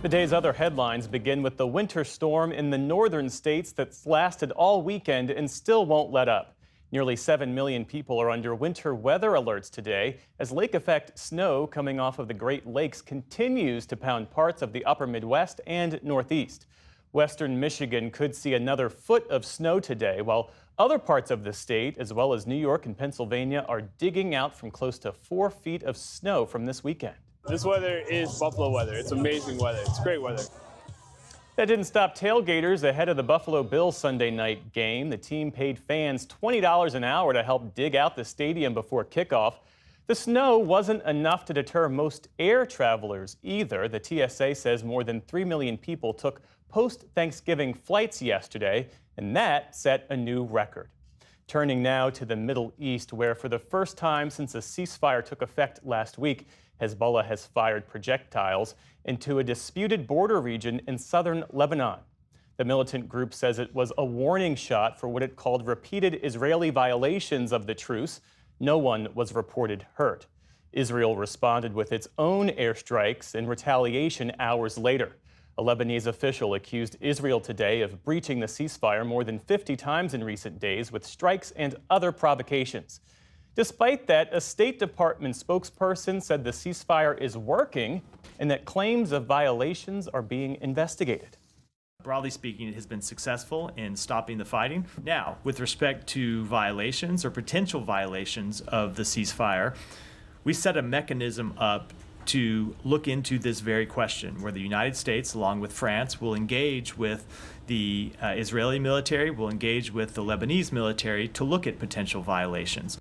The day's other headlines begin with the winter storm in the northern states that's lasted all weekend and still won't let up. Nearly 7 million people are under winter weather alerts today as lake effect snow coming off of the Great Lakes continues to pound parts of the upper Midwest and Northeast. Western Michigan could see another foot of snow today, while other parts of the state, as well as New York and Pennsylvania, are digging out from close to 4 feet of snow from this weekend. This weather is Buffalo weather. It's amazing weather. It's great weather. That didn't stop tailgaters ahead of the Buffalo Bills Sunday night game. The team paid fans $20 an hour to help dig out the stadium before kickoff. The snow wasn't enough to deter most air travelers either. The TSA says more than 3 million people took post-Thanksgiving flights yesterday, and that set a new record. Turning now to the Middle East, where for the first time since a ceasefire took effect last week, Hezbollah has fired projectiles into a disputed border region in southern Lebanon. The militant group says it was a warning shot for what it called repeated Israeli violations of the truce. No one was reported hurt. Israel responded with its own airstrikes in retaliation hours later. A Lebanese official accused Israel today of breaching the ceasefire more than 50 times in recent days with strikes and other provocations. Despite that, a State Department spokesperson said the ceasefire is working and that claims of violations are being investigated. Broadly speaking, it has been successful in stopping the fighting. Now, with respect to violations or potential violations of the ceasefire, we set a mechanism up to look into this very question, where the United States, along with France, will engage with the Israeli military, will engage with the Lebanese military to look at potential violations.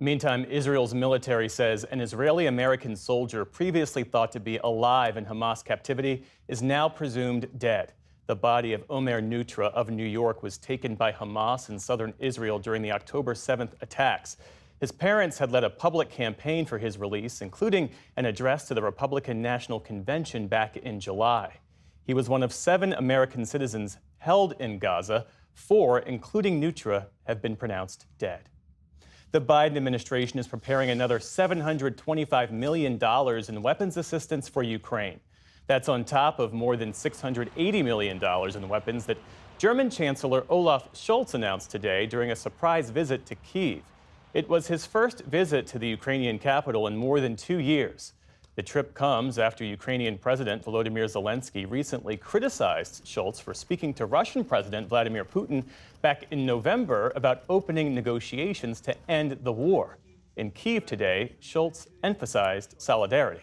Meantime, Israel's military says an Israeli-American soldier previously thought to be alive in Hamas captivity is now presumed dead. The body of Omer Nutra of New York was taken by Hamas in southern Israel during the October 7th attacks. His parents had led a public campaign for his release, including an address to the Republican National Convention back in July. He was one of 7 American citizens held in Gaza. 4, including Nutra, have been pronounced dead. The Biden administration is preparing another $725 million in weapons assistance for Ukraine. That's on top of more than $680 million in weapons that German Chancellor Olaf Scholz announced today during a surprise visit to Kyiv. It was his first visit to the Ukrainian capital in more than 2 years. The trip comes after Ukrainian President Volodymyr Zelensky recently criticized Scholz for speaking to Russian President Vladimir Putin back in November about opening negotiations to end the war. In Kyiv today, Scholz emphasized solidarity.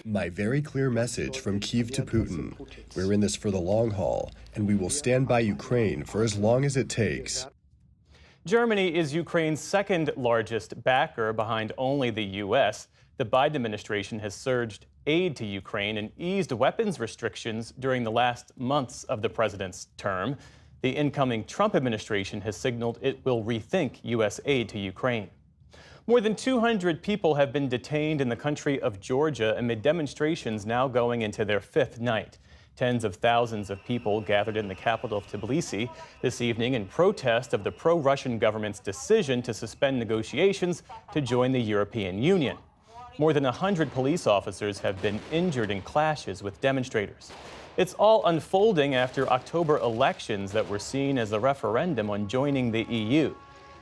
My very clear message from Kyiv to Putin. We're in this for the long haul, and we will stand by Ukraine for as long as it takes. Germany is Ukraine's second largest backer behind only the U.S. The Biden administration has surged aid to Ukraine and eased weapons restrictions during the last months of the president's term. The incoming Trump administration has signaled it will rethink U.S. aid to Ukraine. More than 200 people have been detained in the country of Georgia amid demonstrations now going into their 5th night. Tens of thousands of people gathered in the capital of Tbilisi this evening in protest of the pro-Russian government's decision to suspend negotiations to join the European Union. More than 100 police officers have been injured in clashes with demonstrators. It's all unfolding after October elections that were seen as a referendum on joining the EU.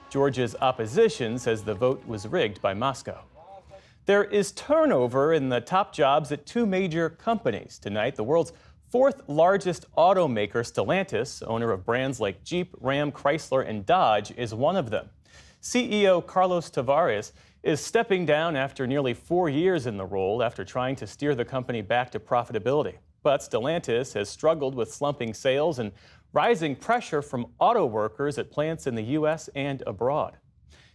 Georgia's opposition says the vote was rigged by Moscow. There is turnover in the top jobs at 2 major companies tonight. The world's 4th largest automaker, Stellantis, owner of brands like Jeep, Ram, Chrysler, and Dodge, is one of them. CEO Carlos Tavares is stepping down after nearly 4 years in the role after trying to steer the company back to profitability. But Stellantis has struggled with slumping sales and rising pressure from auto workers at plants in the U.S. and abroad.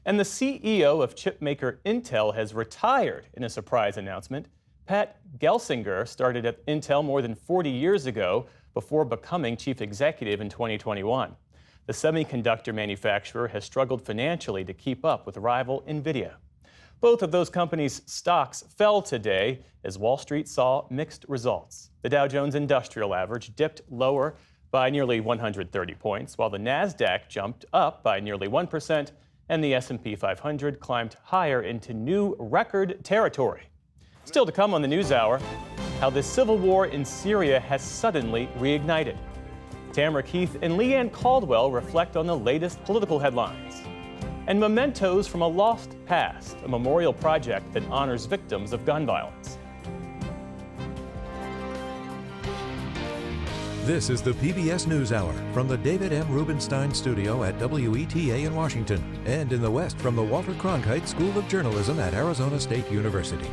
And the CEO of chipmaker Intel has retired in a surprise announcement. Pat Gelsinger started at Intel more than 40 years ago before becoming chief executive in 2021. The semiconductor manufacturer has struggled financially to keep up with rival NVIDIA. Both of those companies' stocks fell today as Wall Street saw mixed results. The Dow Jones Industrial Average dipped lower by nearly 130 points, while the Nasdaq jumped up by nearly 1%, and the S&P 500 climbed higher into new record territory. Still to come on the NewsHour, how the civil war in Syria has suddenly reignited. Tamara Keith and Leanne Caldwell reflect on the latest political headlines. And mementos from a lost past, a memorial project that honors victims of gun violence. This is the PBS NewsHour from the David M. Rubenstein Studio at WETA in Washington and in the West from the Walter Cronkite School of Journalism at Arizona State University.